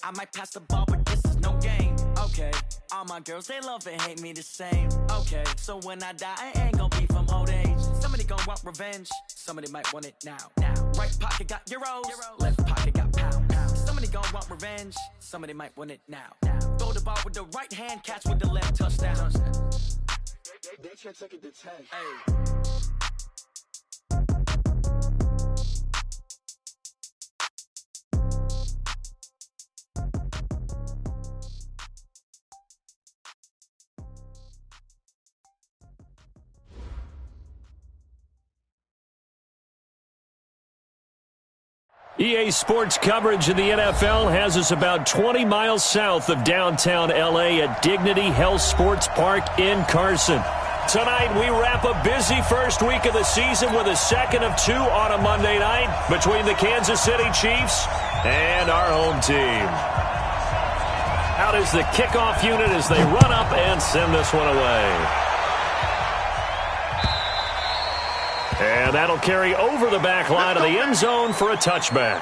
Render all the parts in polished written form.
I might pass the ball, but this is no game. Okay, all my girls, they love and hate me the same. Okay, so when I die, I ain't gonna be from old age. Somebody gonna want revenge, somebody might want it now. Right pocket got euros, left pocket got pounds. Somebody gonna want revenge, somebody might want it now. Throw the ball with the right hand, catch with the left, touchdown. They can't take it to 10. Hey. EA Sports coverage of the NFL has us about 20 miles south of downtown L.A. at Dignity Health Sports Park in Carson. Tonight, we wrap a busy first week of the season with a second of two on a Monday night between the Kansas City Chiefs and our home team. Out is the kickoff unit as they run up and send this one away. And that'll carry over the back line of the end zone for a touchback.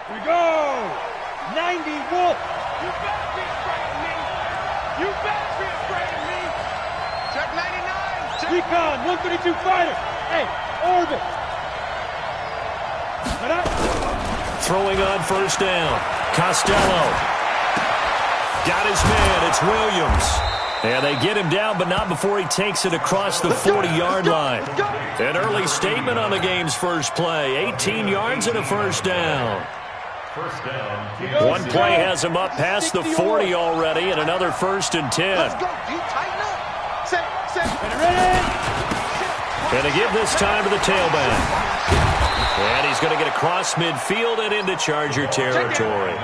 Here we go! 90 Wolf! You better be afraid of me! You better be afraid of me! Check 99! Check Recon, 132 fighter! Hey, orbit! Throwing on first down. Costello. Got his man. It's Williams. And they get him down, but not before he takes it across the 40-yard line. An early statement on the game's first play. 18 yards and a first down. One play has him up past the 40 already, and another 1st and 10. And they give this time to the tailback. And he's going to get across midfield and into Charger territory.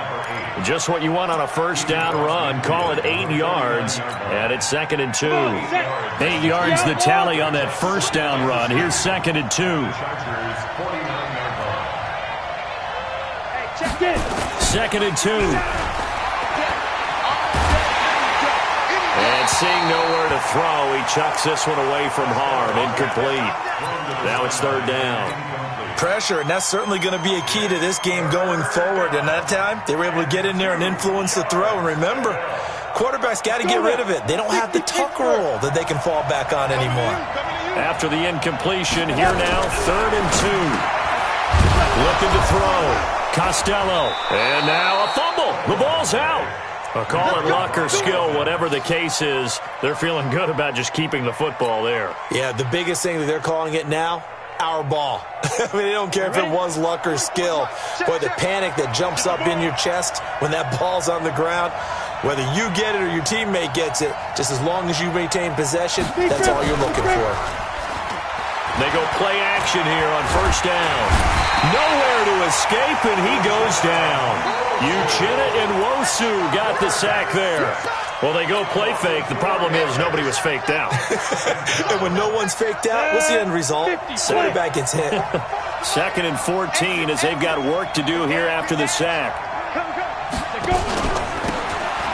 Just what you want on a first down run. Call it 8 yards, and it's 2nd and 2. 8 yards the tally on that first down run. Here's 2nd and 2. 2nd and 2. And seeing nowhere to throw, he chucks this one away from harm. Incomplete. Now it's 3rd down. Pressure, and that's certainly going to be a key to this game going forward. And that time, they were able to get in there and influence the throw. And remember, quarterbacks got to get rid of it. They don't have the tuck roll that they can fall back on anymore. After the incompletion, here now, 3rd and 2. Looking to throw. Costello. And now a fumble. The ball's out. A call it luck or skill, whatever the case is, they're feeling good about just keeping the football there. Yeah, the biggest thing that they're calling it now, our ball. I mean, they don't care if it was luck or skill. Boy, the panic that jumps up in your chest when that ball's on the ground, whether you get it or your teammate gets it, just as long as you maintain possession, that's all you're looking for. They go play action here on first down. Nowhere to escape, and he goes down. Uchenna and Wosu got the sack there. Well, they go play fake. The problem is nobody was faked out. And when no one's faked out, what's the end result? Quarterback gets hit. 2nd and 14 as they've got work to do here after the sack.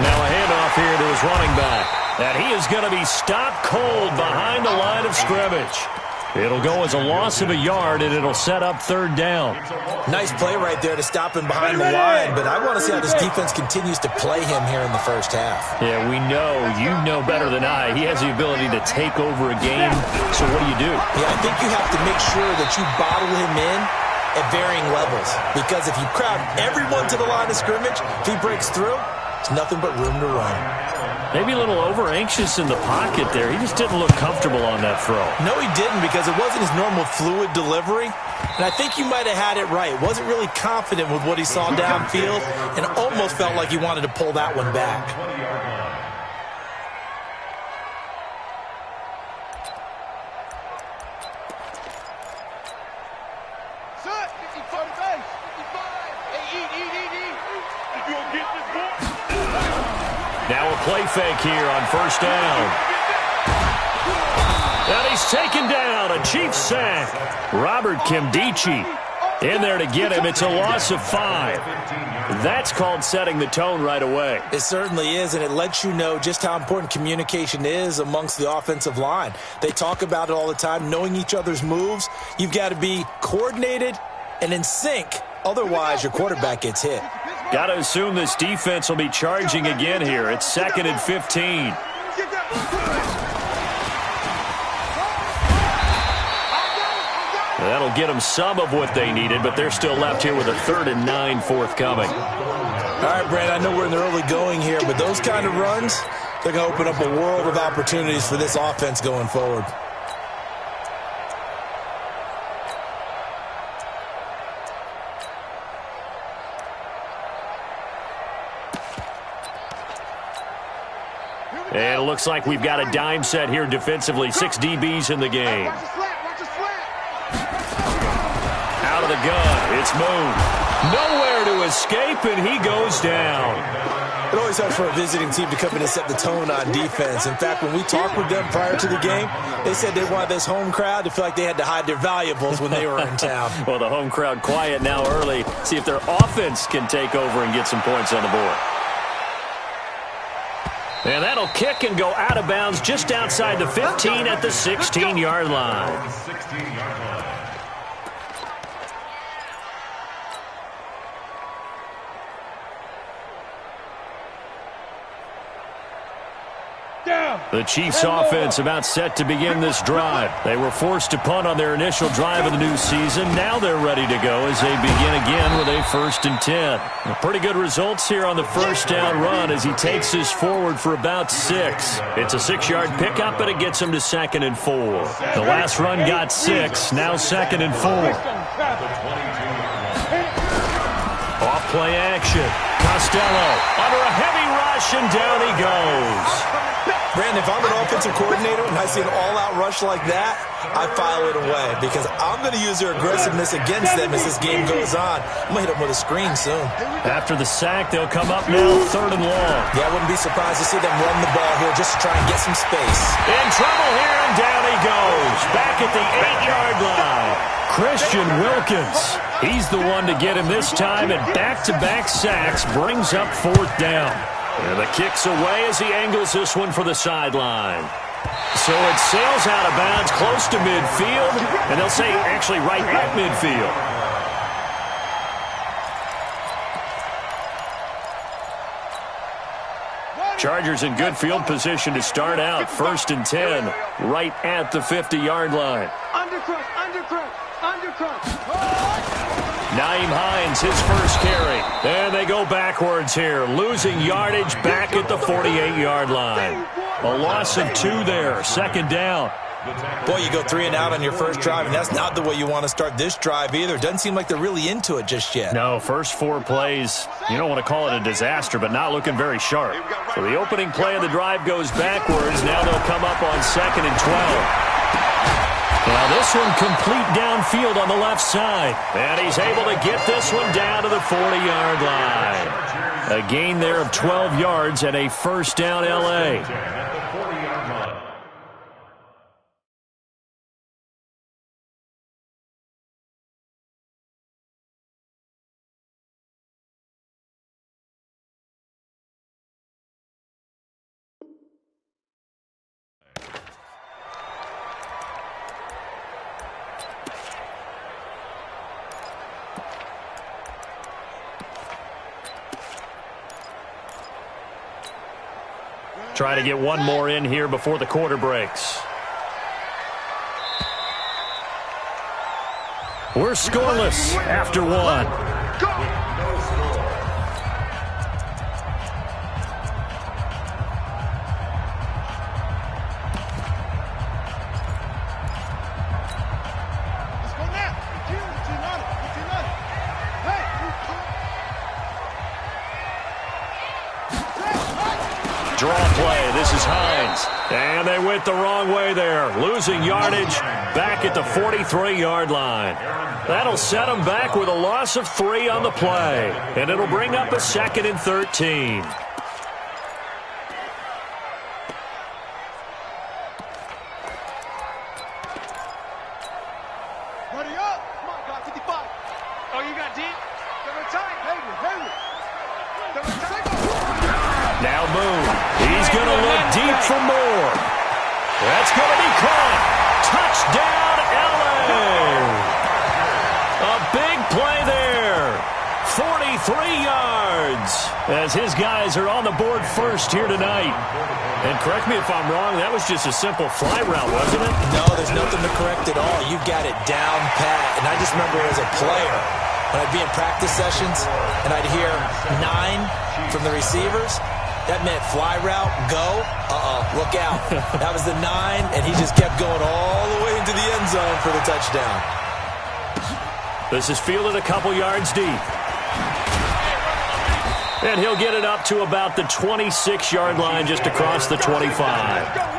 Now a handoff here to his running back. And he is going to be stopped cold behind the line of scrimmage. It'll go as a loss of a yard, and it'll set up 3rd down. Nice play right there to stop him behind the line, but I want to see how this defense continues to play him here in the first half. Yeah, we know. You know better than I. He has the ability to take over a game, so what do you do? Yeah, I think you have to make sure that you bottle him in at varying levels, because if you crowd everyone to the line of scrimmage, if he breaks through, it's nothing but room to run. Maybe a little over-anxious in the pocket there. He just didn't look comfortable on that throw. No, he didn't, because it wasn't his normal fluid delivery. And I think you might have had it right. Wasn't really confident with what he saw downfield and almost felt like he wanted to pull that one back. Now a play fake here on first down. And he's taken down. A Chiefs sack. Robert Kimdichie. In there to get him. It's a loss of 5. That's called setting the tone right away. It certainly is, and it lets you know just how important communication is amongst the offensive line. They talk about it all the time, knowing each other's moves. You've got to be coordinated and in sync. Otherwise, your quarterback gets hit. Got to assume this defense will be charging again here. It's 2nd and 15. That'll get them some of what they needed, but they're still left here with a 3rd and 9 forthcoming. All right, Brad, I know we're in the early going here, but those kind of runs, they're going to open up a world of opportunities for this offense going forward. And it looks like we've got a dime set here defensively. 6 DBs in the game. Out of the gun. It's Moon. Nowhere to escape, and he goes down. It always helps for a visiting team to come in and set the tone on defense. In fact, when we talked with them prior to the game, they said they wanted this home crowd to feel like they had to hide their valuables when they were in town. Well, the home crowd quiet now early. See if their offense can take over and get some points on the board. And that'll kick and go out of bounds just outside the 15 at the 16-yard line. The Chiefs' offense about set to begin this drive. They were forced to punt on their initial drive of the new season. Now they're ready to go as they begin again with a 1st and 10. Pretty good results here on the first down run as he takes this forward for about 6. It's a 6-yard pickup, but it gets him to 2nd and 4. The last run got 6, now 2nd and 4. Off play action. Costello under a heavy rush, and down he goes. Brandon, if I'm an offensive coordinator and I see an all-out rush like that, I file it away because I'm going to use their aggressiveness against them as this game goes on. I'm going to hit them with a screen soon. After the sack, they'll come up now 3rd and long. Yeah, I wouldn't be surprised to see them run the ball here just to try and get some space. In trouble here, and down he goes. Back at the 8-yard line. Christian Wilkins. He's the one to get him this time, and back-to-back sacks brings up 4th down. And the kick's away as he angles this one for the sideline. So it sails out of bounds close to midfield, and they'll say actually right at midfield. Chargers in good field position to start out. 1st and 10, right at the 50-yard line. Undercrush. Nyheim Hines, his first carry. And they go backwards here, losing yardage back at the 48-yard line. A loss of 2 there, 2nd down. Boy, you go 3 and out on your first drive, and that's not the way you want to start this drive either. Doesn't seem like they're really into it just yet. No, first 4 plays, you don't want to call it a disaster, but not looking very sharp. So the opening play of the drive goes backwards. Now they'll come up on 2nd and 12. Now this one complete downfield on the left side. And he's able to get this one down to the 40-yard line. A gain there of 12 yards and a 1st down L.A. Try to get one more in here before the quarter breaks. We're scoreless after 1. Draw play. This is Hines. And they went the wrong way there. Losing yardage back at the 43-yard line. That'll set them back with a loss of 3 on the play. And it'll bring up a 2nd and 13. Ready up. Come on, guys. 55. Oh, you got deep? Now Boone. He's going to look deep for more. That's going to be caught. Touchdown, LA. A big play there. 43 yards as his guys are on the board first here tonight. And correct me if I'm wrong, that was just a simple fly route, wasn't it? No, there's nothing to correct at all. You've got it down pat. And I just remember as a player, when I'd be in practice sessions and I'd hear 9 from the receivers, that meant fly route, go, look out. That was the 9, and he just kept going all the way into the end zone for the touchdown. This is fielded a couple yards deep. And he'll get it up to about the 26-yard line just across the 25.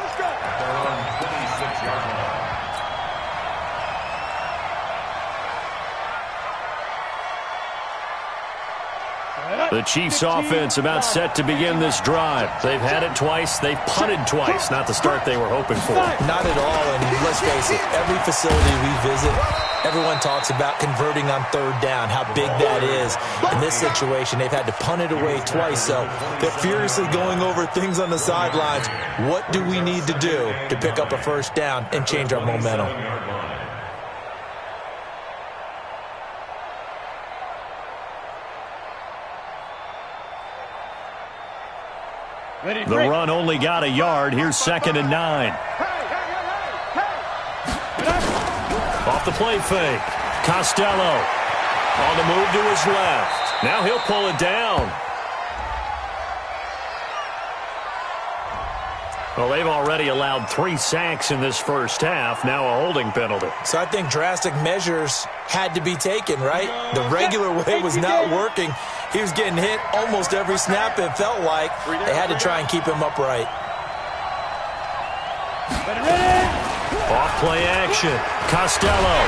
The Chiefs offense about set to begin this drive. They've had it twice. They've punted twice. Not the start they were hoping for. Not at all. And let's face it, every facility we visit, everyone talks about converting on third down, how big that is. In this situation, they've had to punt it away twice. So they're furiously going over things on the sidelines. What do we need to do to pick up a first down and change our momentum? The run only got a yard. Here's 2nd and 9. Off the play fake. Costello on the move to his left. Now he'll pull it down. Well, they've already allowed 3 sacks in this first half. Now a holding penalty. So I think drastic measures had to be taken, right? The regular way was not working. He was getting hit almost every snap, it felt like. They had to try and keep him upright. Off play action. Costello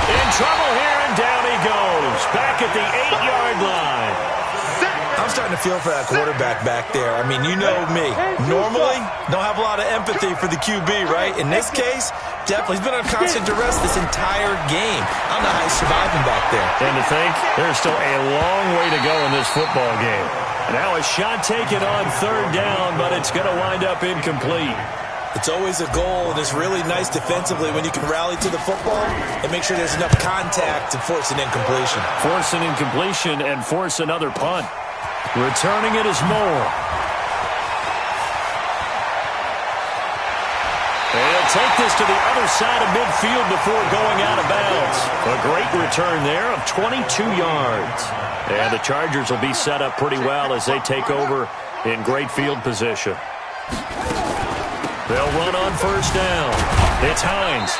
in trouble here, and down he goes. Back at the 8-yard line. I'm starting to feel for that quarterback back there. I mean, you know me. Normally, don't have a lot of empathy for the QB, right? In this case, definitely. He's been under constant duress this entire game. I don't know how he's surviving back there. And to think, there's still a long way to go in this football game. Now a shot taken on third down, but it's going to wind up incomplete. It's always a goal, and it's really nice defensively when you can rally to the football and make sure there's enough contact to force an incompletion. Force an incompletion and force another punt. Returning it is Moore. And he'll take this to the other side of midfield before going out of bounds. A great return there of 22 yards. And the Chargers will be set up pretty well as they take over in great field position. They'll run on first down. It's Hines.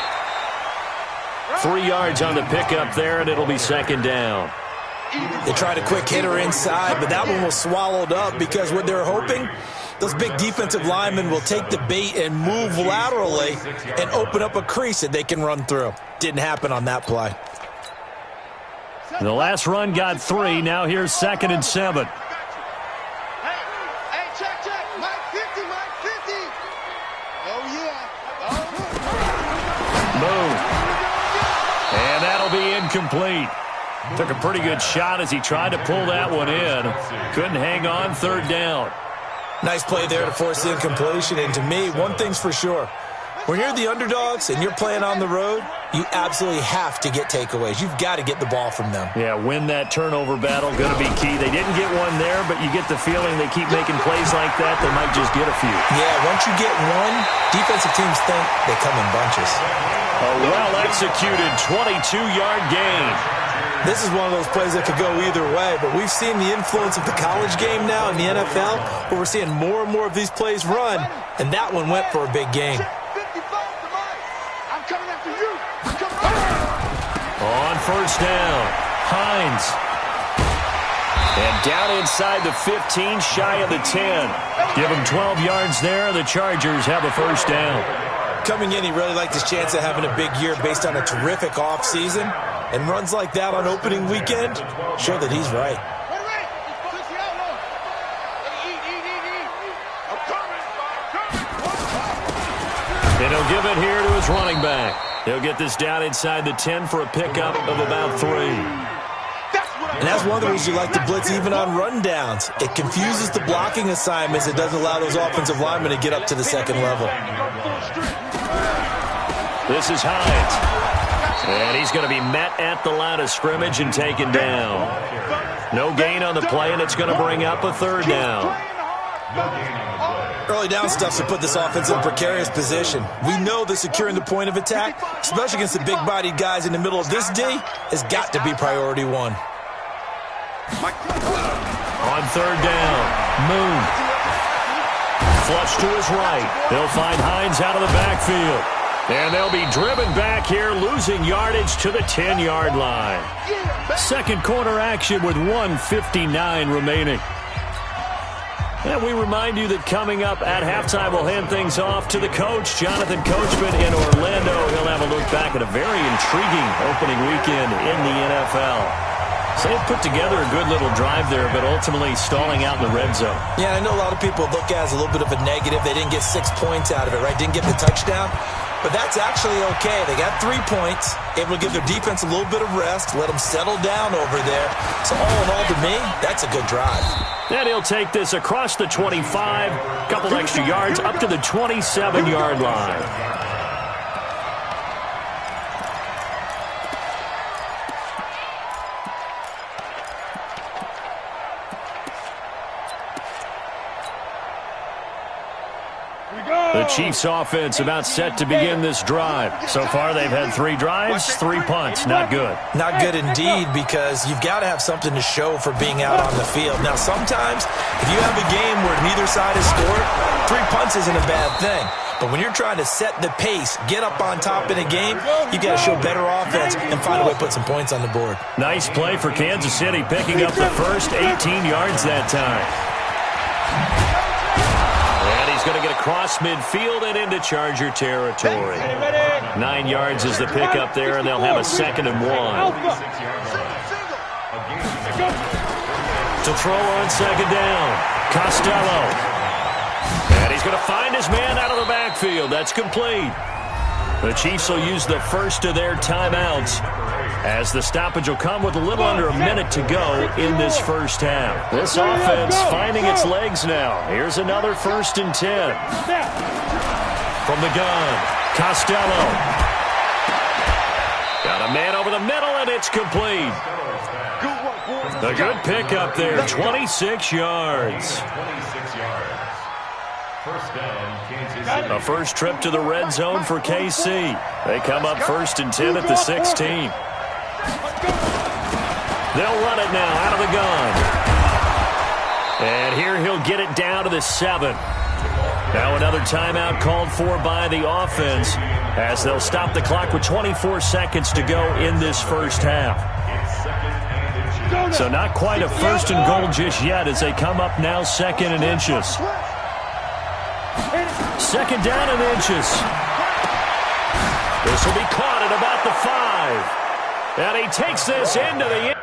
3 yards on the pickup there, and it'll be 2nd down. They tried a quick hitter inside, but that one was swallowed up because what they're hoping, those big defensive linemen will take the bait and move laterally and open up a crease that they can run through. Didn't happen on that play. The last run got 3. Now here's 2nd and 7. Hey, check. Mike 50, Mike 50. Oh, yeah. Move. And that'll be incomplete. Took a pretty good shot as he tried to pull that one in. Couldn't hang on, third down. Nice play there to force the incompletion. And to me, one thing's for sure. When you're the underdogs and you're playing on the road, you absolutely have to get takeaways. You've got to get the ball from them. Yeah, win that turnover battle, going to be key. They didn't get one there, but you get the feeling they keep making plays like that, they might just get a few. Yeah, once you get one, defensive teams think they come in bunches. A well-executed 22-yard gain. This is one of those plays that could go either way, but we've seen the influence of the college game now in the NFL, but we're seeing more and more of these plays run, and that one went for a big gain. I'm coming after you. On first down, Hines. And down inside the 15, shy of the 10. Give him 12 yards there. The Chargers have a first down. Coming in, he really liked his chance of having a big year based on a terrific offseason. And runs like that on opening weekend, show that he's right. And he'll give it here to his running back. He'll get this down inside the 10 for a pickup of about 3. And that's one of the reasons you like to blitz even on rundowns. It confuses the blocking assignments. It doesn't allow those offensive linemen to get up to the second level. This is Hines. And he's going to be met at the line of scrimmage and taken down. No gain on the play, and it's going to bring up a third down. Early down stuff to put this offense in a precarious position. We know that securing the point of attack, especially against the big-bodied guys in the middle of this D, has got to be priority one. On third down, Moon. Flush to his right. They'll find Hines out of the backfield. And they'll be driven back here, losing yardage to the 10-yard line. Second quarter action with 1:59 remaining. And we remind you that coming up at halftime, we'll hand things off to the coach, Jonathan Coachman in Orlando. He'll have a look back at a very intriguing opening weekend in the NFL. So they put together a good little drive there, but ultimately stalling out in the red zone. Yeah, I know a lot of people look at it as a little bit of a negative. They didn't get 6 points out of it, right? Didn't get the touchdown. But that's actually okay. They got 3 points, able to give their defense a little bit of rest, let them settle down over there. So all in all, to me, that's a good drive. And he'll take this across the 25, a couple extra yards, up to the 27-yard line. The Chiefs offense about set to begin this drive. So far, they've had 3 drives, 3 punts. Not good. Not good indeed, because you've got to have something to show for being out on the field. Now, sometimes, if you have a game where neither side has scored, 3 punts isn't a bad thing. But when you're trying to set the pace, get up on top in a game, you got to show better offense and find a way to put some points on the board. Nice play for Kansas City, picking up the first 18 yards that time. Going to get across midfield and into Charger territory. 9 yards is the pickup there, and they'll have a 2nd and 1. To throw on 2nd down, Costello. And he's going to find his man out of the backfield. That's complete. The Chiefs will use the first of their timeouts, as the stoppage will come with a little under a minute to go in this first half. This offense finding its legs now. Here's another 1st and 10. From the gun, Costello. Got a man over the middle, and it's complete. A good pickup there, 26 yards. A first trip to the red zone for KC. They come up 1st and 10 at the 16. They'll run it now out of the gun. And here he'll get it down to the 7. Now another timeout called for by the offense, as they'll stop the clock with 24 seconds to go in this first half. So not quite a 1st and goal just yet, as they come up now 2nd and inches. 2nd down and inches. This will be caught at about the 5. And he takes this into the end.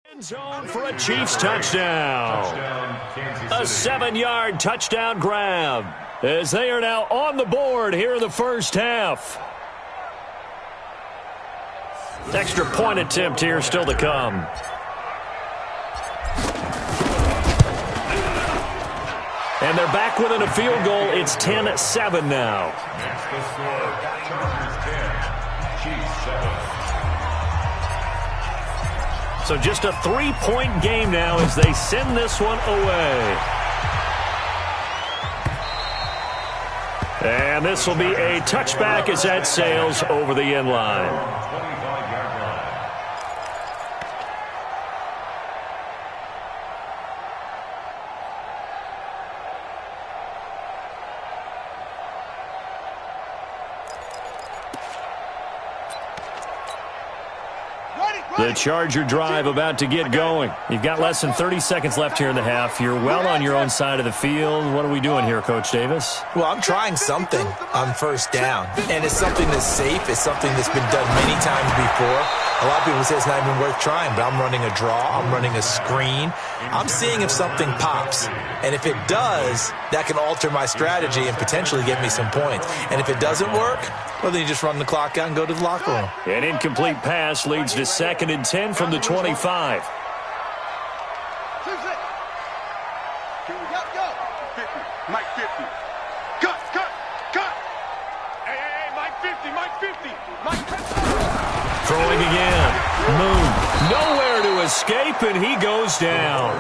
End zone for a Chiefs touchdown. A 7-yard touchdown grab, as they are now on the board here in the first half. Extra point attempt here still to come. And they're back within a field goal. It's 10-7 now. So just a 3-point game now as they send this one away. And this will be a touchback as that sails over the end line. The Charger drive about to get going. You've got less than 30 seconds left here in the half. You're well on your own side of the field. What are we doing here, Coach Davis? Well, I'm trying something on first down, and it's something that's safe. It's something that's been done many times before. A lot of people say it's not even worth trying, but I'm running a draw. I'm running a screen. I'm seeing if something pops, and if it does, that can alter my strategy and potentially get me some points. And if it doesn't work, well, then you just run the clock out and go to the locker room. An incomplete pass leads to 2nd and 10 from the 25. Mike 50. Cut. Hey, Mike 50, Mike 50. Mike 50. Throwing again. Moon. Nowhere to escape, and he goes down.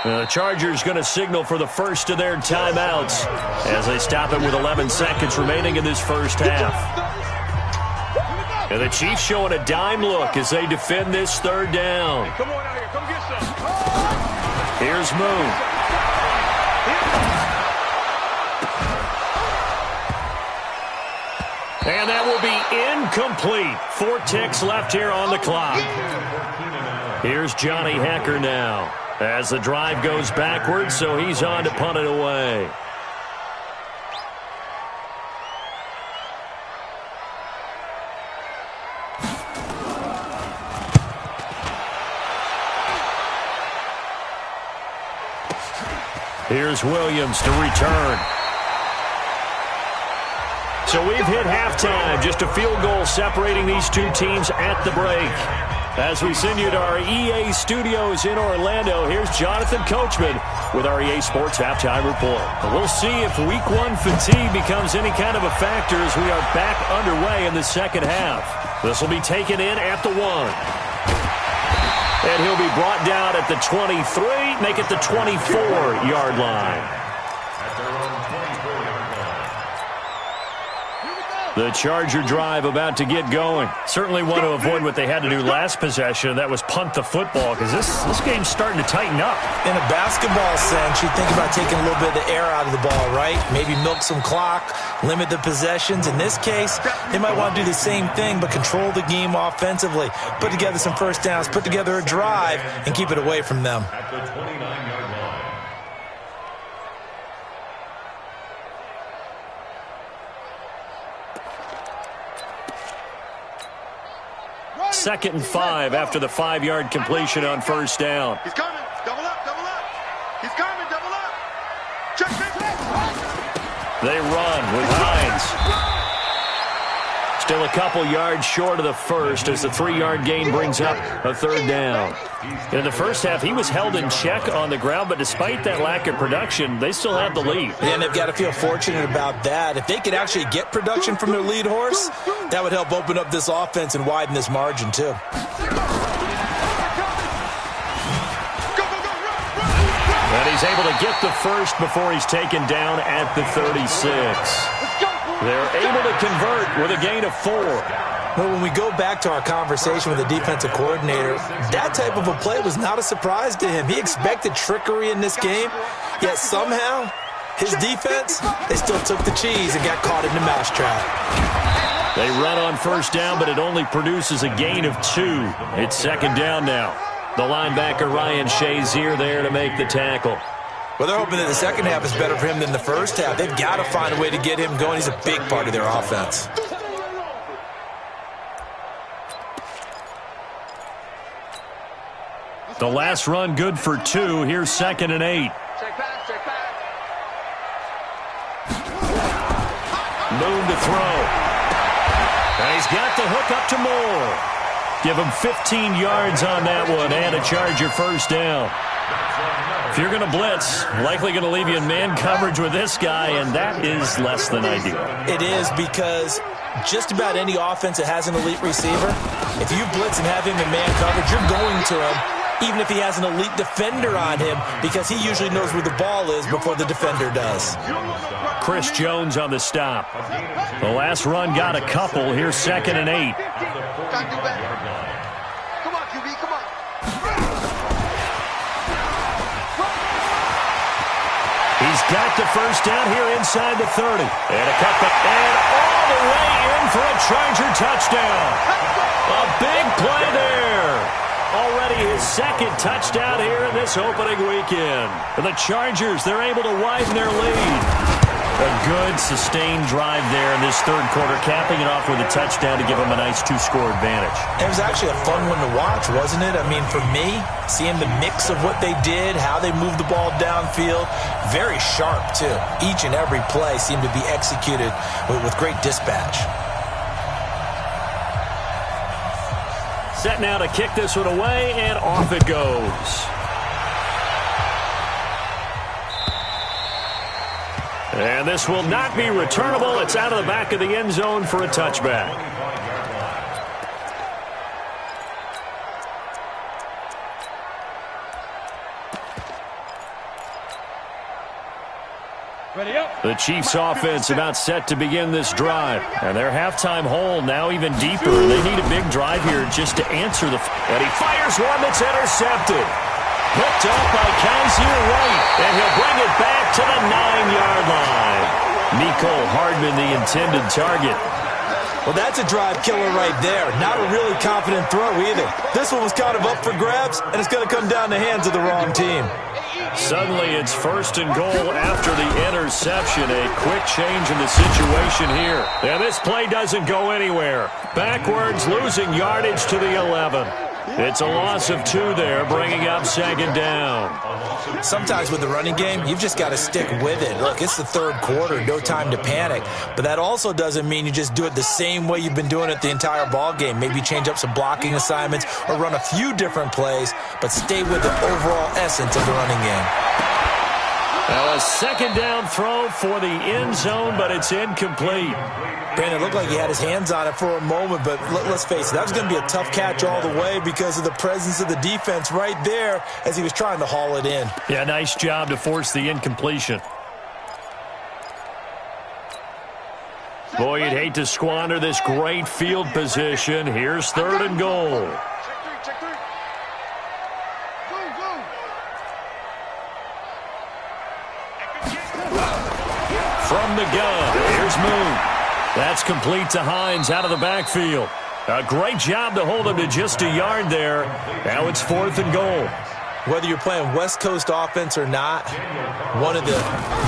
The Chargers going to signal for the first of their timeouts as they stop it with 11 seconds remaining in this first half. And the Chiefs showing a dime look as they defend this 3rd down. Come on out here. Come get some. Here's Moon. And that will be incomplete. 4 ticks left here on the clock. Here's Johnny Hekker now as the drive goes backwards, so he's on to punt it away. Here's Williams to return. So we've hit halftime, just a field goal separating these two teams at the break. As we send you to our EA studios in Orlando, here's Jonathan Coachman with our EA Sports Halftime Report. We'll see if Week 1 fatigue becomes any kind of a factor as we are back underway in the second half. This will be taken in at the 1. And he'll be brought down at the 23, make it the 24-yard line. The Charger drive about to get going. Certainly want to avoid what they had to do last possession. That was punt the football, because this game's starting to tighten up. In a basketball sense, you think about taking a little bit of the air out of the ball, right? Maybe milk some clock, limit the possessions. In this case, they might want to do the same thing, but control the game offensively. Put together some first downs, put together a drive, and keep it away from them. At the 29-yard line. 2nd and 5 after the 5-yard completion on first down. He's coming. Double up. He's coming. Double up. Check. They run with Hines. Still a couple yards short of the first as the 3-yard gain brings up a 3rd down. In the first half, he was held in check on the ground, but despite that lack of production, they still have the lead. And they've got to feel fortunate about that. If they could actually get production from their lead horse, that would help open up this offense and widen this margin, too. And he's able to get the first before he's taken down at the 36. They're able to convert with a gain of 4. Well, when we go back to our conversation with the defensive coordinator, that type of a play was not a surprise to him. He expected trickery in this game, yet somehow his defense, they still took the cheese and got caught in the mousetrap. They run on first down, but it only produces a gain of 2. It's 2nd down now. The linebacker Ryan Shazier there to make the tackle. Well, they're hoping that the second half is better for him than the first half. They've got to find a way to get him going. He's a big part of their offense. The last run good for 2. Here's 2nd and 8. Check back. Moon to throw. And he's got the hook up to Moore. Give him 15 yards on that one and a Charger first down. If you're going to blitz, likely going to leave you in man coverage with this guy, and that is less than ideal. It is, because just about any offense that has an elite receiver, if you blitz and have him in man coverage, you're going to him, even if he has an elite defender on him, because he usually knows where the ball is before the defender does. Chris Jones on the stop. The last run got a couple. Here's 2nd and 8. Come on, QB, come on. He's got the first down here inside the 30. And a cutback. And all the way in for a Charger touchdown. A big play second touchdown here in this opening weekend. For the Chargers, they're able to widen their lead. A good, sustained drive there in this third quarter, capping it off with a touchdown to give them a nice two-score advantage. It was actually a fun one to watch, wasn't it? I mean, for me, seeing the mix of what they did, how they moved the ball downfield, very sharp, too. Each and every play seemed to be executed with great dispatch. Set now to kick this one away, and off it goes. And this will not be returnable. It's out of the back of the end zone for a touchback. Ready up. The Chiefs offense about set to begin this drive. And their halftime hole now even deeper. They need a big drive here just to answer the... And he fires one that's intercepted. Picked up by Kaiser White, and he'll bring it back to the 9-yard line. Mecole Hardman, the intended target. Well, that's a drive killer right there. Not a really confident throw either. This one was kind of up for grabs, and it's going to come down the hands of the wrong team. Suddenly, it's first and goal after the interception. A quick change in the situation here. And this play doesn't go anywhere. Backwards, losing yardage to the 11. It's a loss of 2 there, bringing up second down. Sometimes with the running game, you've just got to stick with it. Look, it's the third quarter, no time to panic. But that also doesn't mean you just do it the same way you've been doing it the entire ball game. Maybe change up some blocking assignments or run a few different plays, but stay with the overall essence of the running game. Now a second down throw for the end zone, but it's incomplete. Brandon, it looked like he had his hands on it for a moment, but let's face it, that was going to be a tough catch all the way because of the presence of the defense right there as he was trying to haul it in. Yeah, nice job to force the incompletion. Boy, you'd hate to squander this great field position. Here's third and goal. Check three. Go. From the gun, here's Moon. That's complete to Hines out of the backfield. A great job to hold him to just a yard there. Now it's fourth and goal. Whether you're playing West Coast offense or not, one of the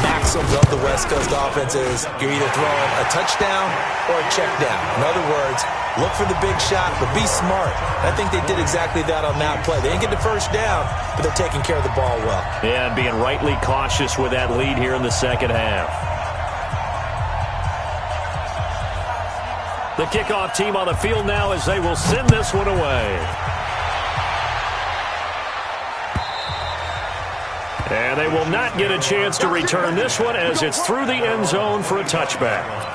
maxims of the West Coast offense is you're either throwing a touchdown or a check down. In other words, look for the big shot, but be smart. I think they did exactly that on that play. They didn't get the first down, but they're taking care of the ball well. Yeah, being rightly cautious with that lead here in the second half. The kickoff team on the field now as they will send this one away. And they will not get a chance to return this one as it's through the end zone for a touchback.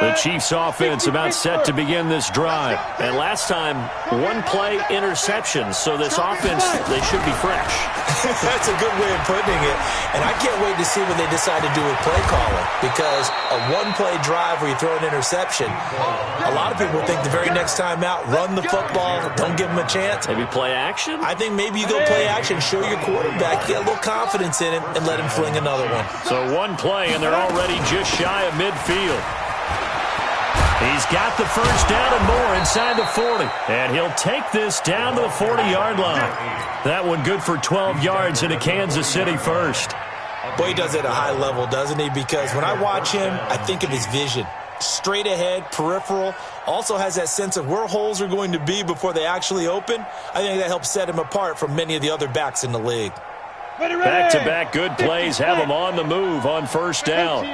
The Chiefs offense about set to begin this drive. And last time, one play interceptions. So this offense, they should be fresh. That's a good way of putting it. And I can't wait to see what they decide to do with play calling. Because a one-play drive where you throw an interception, a lot of people think the very next time out, run the football, don't give them a chance. Maybe play action? I think maybe you go play action, show your quarterback, get a little confidence in him, and let him fling another one. So one play, and they're already just shy of midfield. He's got the first down and more inside the 40. And he'll take this down to the 40-yard line. That one good for 12 yards into Kansas City first. Boy, he does it at a high level, doesn't he? Because when I watch him, I think of his vision. Straight ahead, peripheral, also has that sense of where holes are going to be before they actually open. I think that helps set him apart from many of the other backs in the league. Back-to-back good plays have him on the move on first down.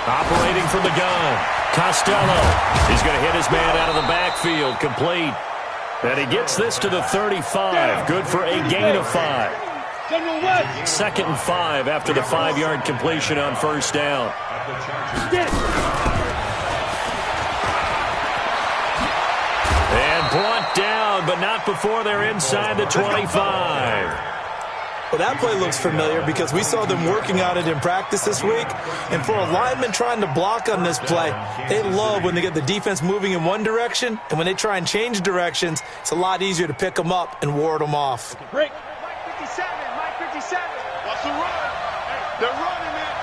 Operating from the gun, Costello. He's going to hit his man out of the backfield, complete. And he gets this to the 35, good for a gain of 5. 2nd and 5 after the 5-yard completion on first down. And brought down, but not before they're inside the 25. Well, that play looks familiar because we saw them working on it in practice this week. And for a lineman trying to block on this play, they love when they get the defense moving in one direction. And when they try and change directions, it's a lot easier to pick them up and ward them off. Break. Mike 57. What's the run? They're running it.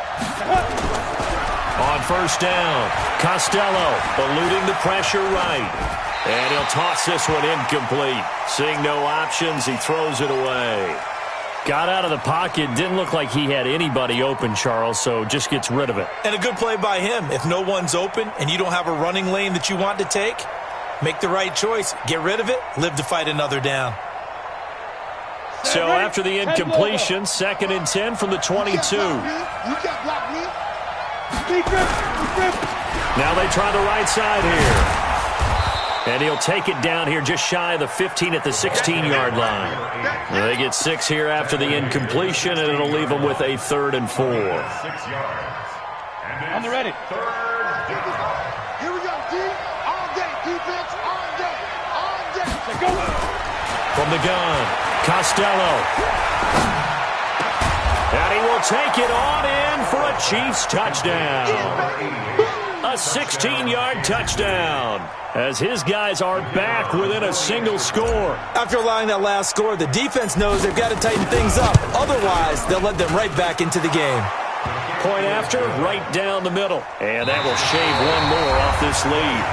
On first down, Costello eluding the pressure right. And he'll toss this one incomplete. Seeing no options, he throws it away. Got out of the pocket. Didn't look like he had anybody open, Charles, so just gets rid of it. And a good play by him. If no one's open and you don't have a running lane that you want to take, make the right choice. Get rid of it. Live to fight another down. So after the incompletion, 2nd and 10 from the 22. Now they try the right side here. And he'll take it down here just shy of the 15 at the 16-yard line. They get 6 here after the incompletion, and it'll leave them with a 3rd and 4. 6 yards. On the ready. Here we go, D. All day. Defense, all day. All day. Go. From the gun, Costello. And he will take it on in for a Chiefs touchdown. A 16-yard touchdown, as his guys are back within a single score. After allowing that last score, the defense knows they've got to tighten things up. Otherwise, they'll let them right back into the game. Point after, right down the middle. And that will shave one more off this lead.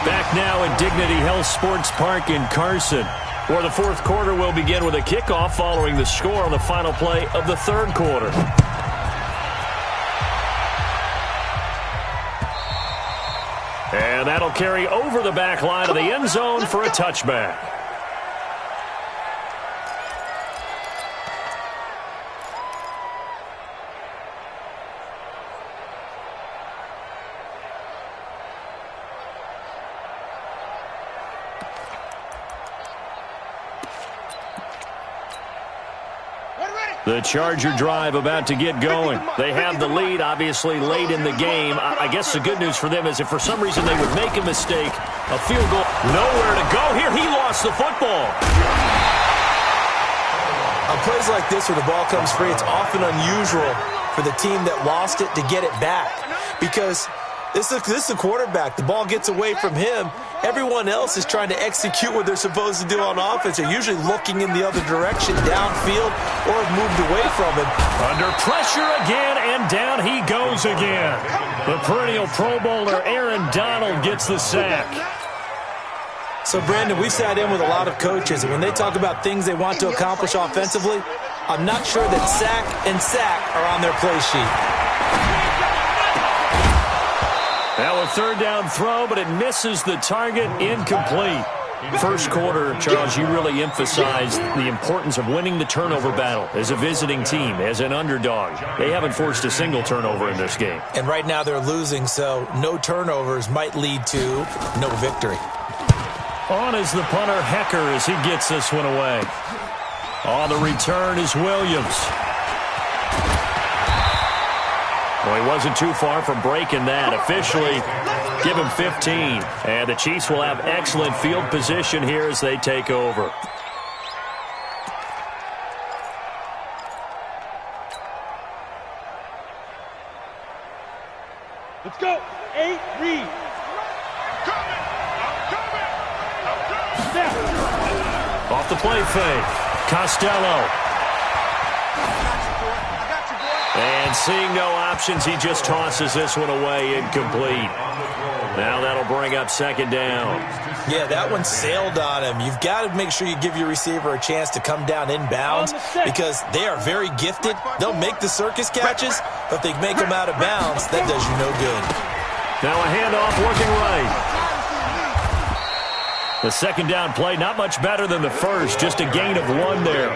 Back now at Dignity Health Sports Park in Carson, where the 4th quarter will begin with a kickoff following the score on the final play of the 3rd quarter. And that'll carry over the back line of the end zone for a touchback. The Charger drive about to get going. They have the lead, obviously, late in the game. I guess the good news for them is if for some reason they would make a mistake, a field goal, nowhere to go here. He lost the football. On plays like this where the ball comes free, it's often unusual for the team that lost it to get it back. Because this is a quarterback. The ball gets away from him. Everyone else is trying to execute what they're supposed to do on offense. They're usually looking in the other direction, downfield, or have moved away from him. Under pressure again, and down he goes again. The perennial Pro Bowler Aaron Donald gets the sack. So, Brandon, we've sat in with a lot of coaches, and when they talk about things they want to accomplish offensively, I'm not sure that sack and sack are on their play sheet. Now a 3rd down throw, but it misses the target, incomplete. First quarter, Charles, you really emphasized the importance of winning the turnover battle as a visiting team, as an underdog. They haven't forced a single turnover in this game. And right now they're losing, so no turnovers might lead to no victory. On is the punter, Hecker, as he gets this one away. On the return is Williams. Well, he wasn't too far from breaking that. Officially, give him 15. And the Chiefs will have excellent field position here as they take over. Let's go. 8, read. Off the play fake, Costello. And seeing no options, he just tosses this one away, incomplete. Now that'll bring up 2nd down. Yeah, that one sailed on him. You've got to make sure you give your receiver a chance to come down inbounds because they are very gifted. They'll make the circus catches, but if they make them out of bounds, that does you no good. Now a handoff working right. The 2nd down play, not much better than the first, just a gain of 1 there.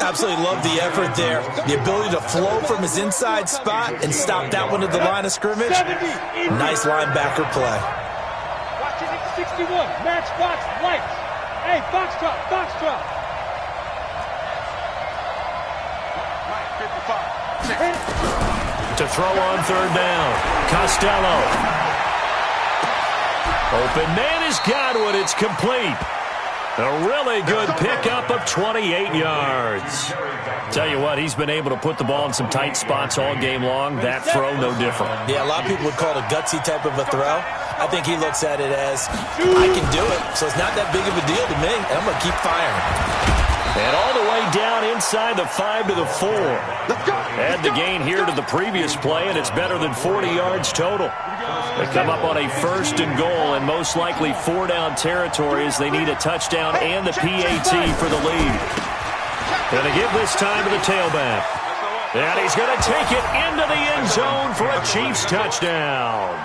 Absolutely love the effort there. The ability to flow from his inside spot and stop that one at the line of scrimmage. Nice linebacker play. Watching it, 61. Match box, lights. Hey, box drop, box drop. To throw on 3rd down, Costello. Open man is Godwin. It's complete. A really good pickup of 28 yards. Tell you what, he's been able to put the ball in some tight spots all game long. That throw, no different. Yeah, a lot of people would call it a gutsy type of a throw. I think he looks at it as, I can do it, so it's not that big of a deal to me, and I'm going to keep firing. And all the way down in inside the 5 to the 4. Add the gain here to the previous play, and it's better than 40 yards total. They come up on a 1st and goal, and most likely 4-down territory as they need a touchdown and the PAT for the lead. Going to give this time to the tailback. And he's going to take it into the end zone for a Chiefs touchdown.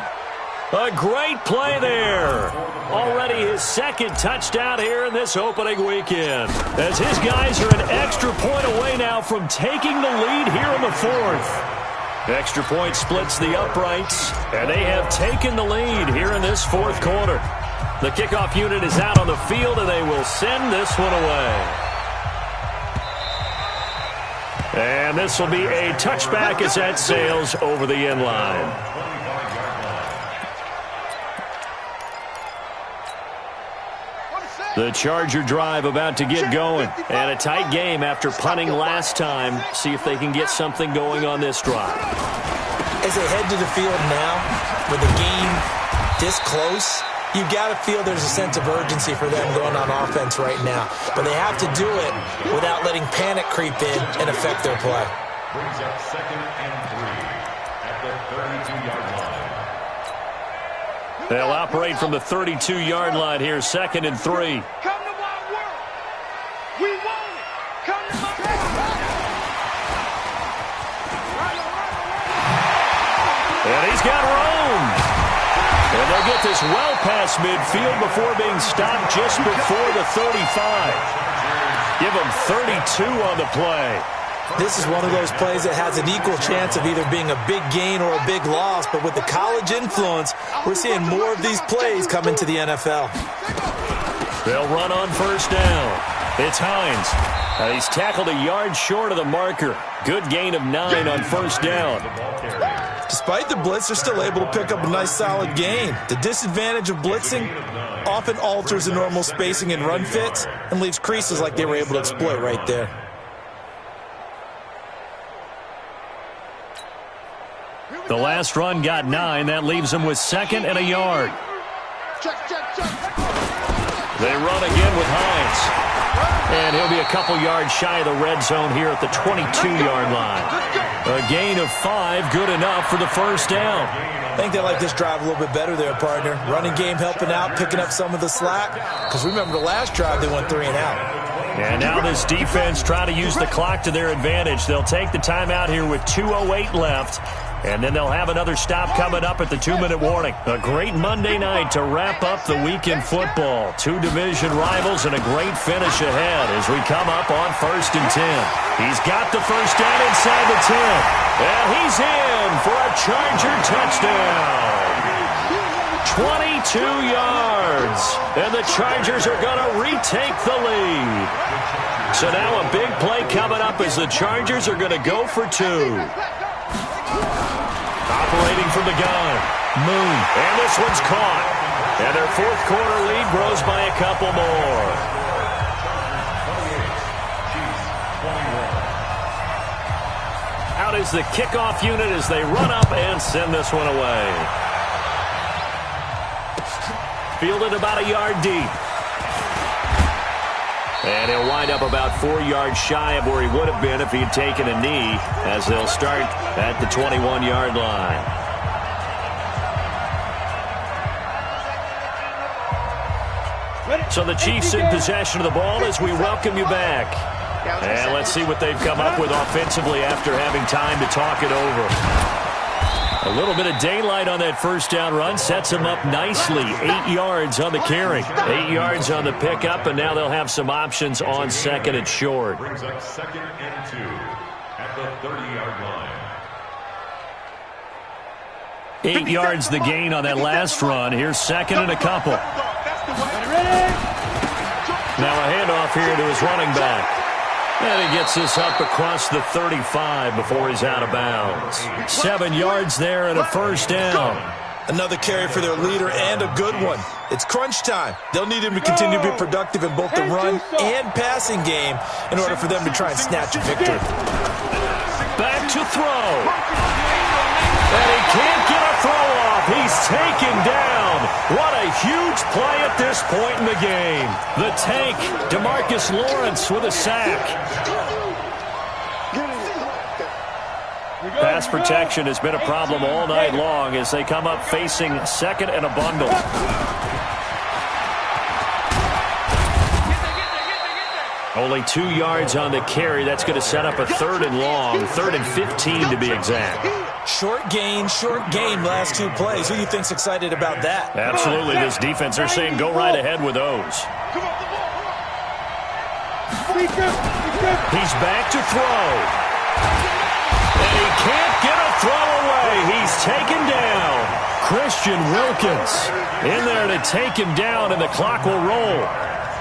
A great play there. Already his 2nd touchdown here in this opening weekend, as his guys are an extra point away now from taking the lead here in the 4th. Extra point splits the uprights, and they have taken the lead here in this 4th quarter. The kickoff unit is out on the field, and they will send this one away. And this will be a touchback as that sails over the end line. The Charger drive about to get going. And a tight game after punting last time. See if they can get something going on this drive. As they head to the field now, with the game this close, you've got to feel there's a sense of urgency for them going on offense right now. But they have to do it without letting panic creep in and affect their play. Brings up 2nd and 3 at the 32-yard line. They'll operate from the 32-yard line here, 2nd and 3. Come to my world. We want it. Come to my And he's got room. And they'll get this well past midfield before being stopped just before the 35. Give them 32 on the play. This is one of those plays that has an equal chance of either being a big gain or a big loss, but with the college influence, we're seeing more of these plays come into the NFL. They'll run on 1st down. It's Hines. He's tackled a yard short of the marker. Good gain of 9 on 1st down. Despite the blitz, they're still able to pick up a nice solid gain. The disadvantage of blitzing often alters the normal spacing and run fits and leaves creases like they were able to exploit right there. The last run got 9. That leaves them with 2nd and a yard. They run again with Hines. And he'll be a couple yards shy of the red zone here at the 22-yard line. A gain of 5, good enough for the 1st down. I think they like this drive a little bit better there, partner. Running game helping out, picking up some of the slack. Because remember the last drive, they went 3 and out. And now this defense trying to use the clock to their advantage. They'll take the timeout here with 2:08 left. And then they'll have another stop coming up at the 2-minute warning. A great Monday night to wrap up the weekend football. 2 division rivals and a great finish ahead as we come up on 1st and 10. He's got the 1st down inside the 10. And he's in for a Charger touchdown. 22 yards. And the Chargers are going to retake the lead. So now a big play coming up as the Chargers are going to go for 2. Operating from the gun, Moon, and this one's caught. And their 4th quarter lead grows by a couple more. Out is the kickoff unit as they run up and send this one away. Fielded about a yard deep. And he'll wind up about 4 yards shy of where he would have been if he had taken a knee, as they'll start at the 21-yard line. So the Chiefs in possession of the ball as we welcome you back. And let's see what they've come up with offensively after having time to talk it over. A little bit of daylight on that 1st down run sets them up nicely. 8 yards on the carry, 8 yards on the pickup, and now they'll have some options on 2nd and short. Brings up 2nd and 2 at the 30-yard line. 8 yards the gain on that last run. Here's 2nd and a couple. Now a handoff here to his running back. And he gets this up across the 35 before he's out of bounds. 7 yards there and a 1st down. Another carry for their leader and a good one. It's crunch time. They'll need him to continue to be productive in both the run and passing game in order for them to try and snatch a victory. Back to throw. And he can't get a throw off. He's taken down. What a huge play at this point in the game. The tank, DeMarcus Lawrence with a sack. pass protection has been a problem all night long as they come up facing second and a bundle. Only 2 yards on the carry. That's going to set up a 3rd and long, 3rd and 15 to be exact. Short game last 2 plays. Who do you think's excited about that? Absolutely. This defense, they're saying go right ahead with those. He's back to throw. And he can't get a throw away. He's taken down. Christian Wilkins in there to take him down, and the clock will roll.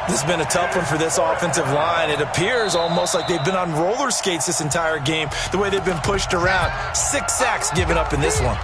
This has been a tough one for this offensive line. It appears almost like they've been on roller skates this entire game, the way they've been pushed around. 6 sacks given up in this one.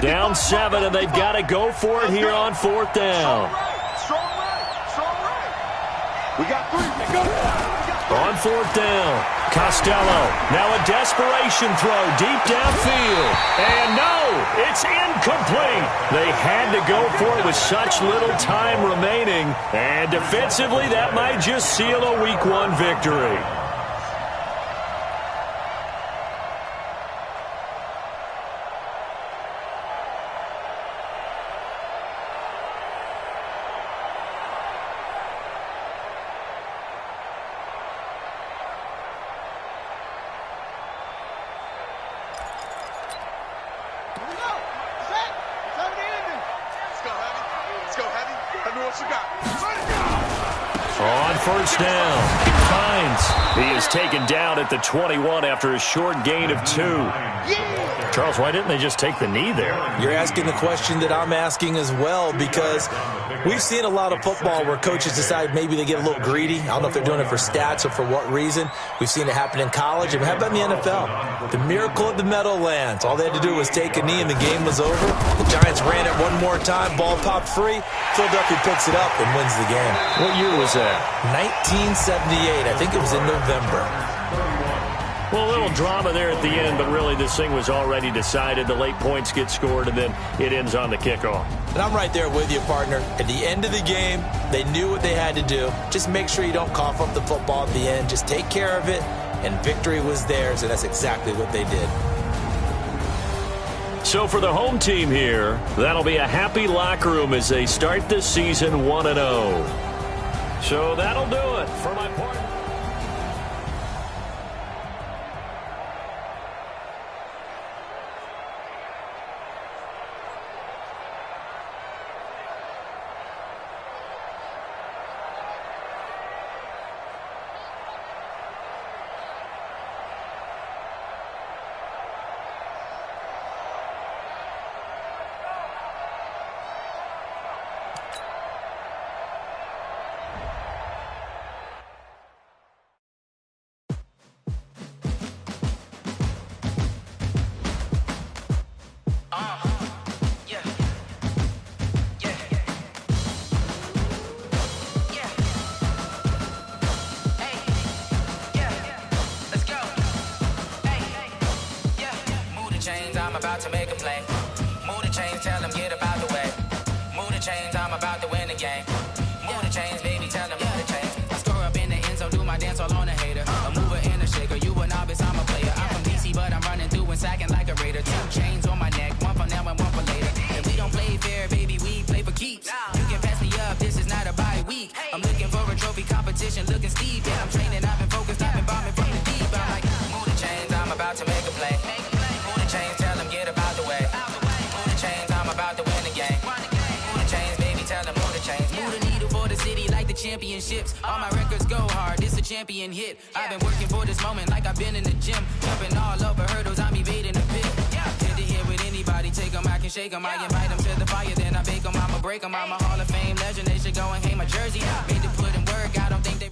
Down 7, and they've got to go for it here on 4th down. Strong right. We got 3. Go. On 4th down, Costello. Now a desperation throw deep downfield. And no, it's incomplete. They had to go for it with such little time remaining. And defensively, that might just seal a Week 1 victory. On 1st down, Hines. He is taken down at the 21 after a short gain of 2. Charles, why didn't they just take the knee there? You're asking the question that I'm asking as well, because we've seen a lot of football where coaches decide maybe they get a little greedy. I don't know if they're doing it for stats or for what reason. We've seen it happen in college. And how about in the NFL? The miracle of the Meadowlands. All they had to do was take a knee and the game was over. The Giants ran it one more time. Ball popped free. Philadelphia picks it up and wins the game. What year was that? 1978. I think it was in November. Well, a little drama there at the end, but really this thing was already decided. The late points get scored, and then it ends on the kickoff. And I'm right there with you, partner. At the end of the game, they knew what they had to do. Just make sure you don't cough up the football at the end. Just take care of it, and victory was theirs, and that's exactly what they did. So for the home team here, that'll be a happy locker room as they start this season 1-0. So that'll do it for my partner. I'm about to make a play. Move the chains, tell them get up out the way. Move the chains, I'm about to win the game. Move the chains, baby, tell them move the chains. I score up in the end zone, do my dance all on a hater. A mover and a shaker, you a novice, I'm a player. I'm from DC, but I'm running through and sacking like a raider. 2 chains on my neck, one for now and one for later. And we don't play fair, baby, we play for keeps. You can pass me up, this is not a bye week. I'm looking for a trophy competition, looking steep. Yeah, I'm training, I've been focused, I've been bombing from the deep. I'm like, move the chains, I'm about to make a play. Move the chains, tell them get up out the way. Move the chains, I'm about to win the game. Move the chains, baby, tell them move the chains. Move the needle for the city like the championships. All my records go hard, this a champion hit. I've been working for this moment like I've been in the gym. Jumping all over hurdles, I'm evading the pit. Get to here with anybody, take them, I can shake them. I invite them to the fire, then I bake them, I'ma break them. I'm a Hall of Fame legend, they should go and hang my jersey. Made to put in work, I don't think they...